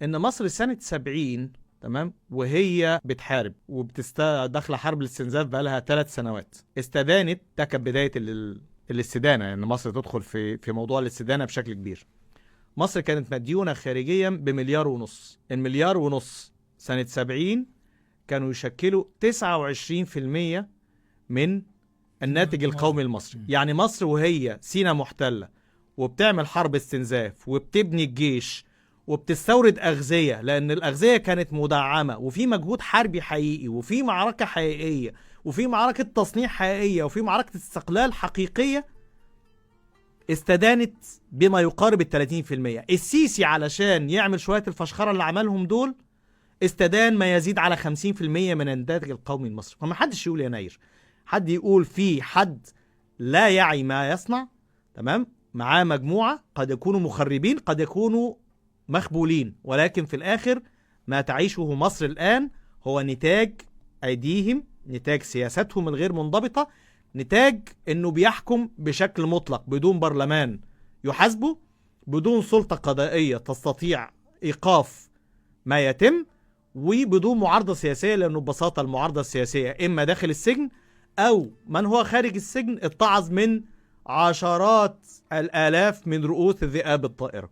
ان مصر سنة 70 تمام وهي بتحارب داخله حرب الاستنزاف بقالها 3 سنوات. استدانت، ده كانت بدايه الاستدانه، يعني مصر تدخل في موضوع الاستدانه بشكل كبير. مصر كانت مديونه خارجيا بمليار ونص. المليار ونص سنه 70 كانوا يشكلوا 29% من الناتج القومي المصري. يعني مصر وهي سينا محتله وبتعمل حرب استنزاف وبتبني الجيش وبتستورد أغذية، لأن الأغذية كانت مدعمة وفي مجهود حربي حقيقي وفي معركة حقيقية وفي معركة تصنيع حقيقية وفي معركة استقلال حقيقية، استدانت بما يقارب 30%. السيسي علشان يعمل شوية الفشخرة اللي عملهم دول استدان ما يزيد على 50% من الناتج القومي المصري. فما حدش يقول يناير، حد يقول في حد لا يعي ما يصنع، تمام، معاه مجموعة قد يكونوا مخربين قد يكونوا مخبولين، ولكن في الآخر ما تعيشه مصر الآن هو نتاج أيديهم، نتاج سياستهم الغير منضبطة، نتاج أنه بيحكم بشكل مطلق بدون برلمان يحاسبه، بدون سلطة قضائية تستطيع إيقاف ما يتم، وبدون معارضة سياسية، لأنه ببساطة المعارضة السياسية إما داخل السجن أو من هو خارج السجن اتعظ من عشرات الآلاف من رؤوس الذئاب الطائرة.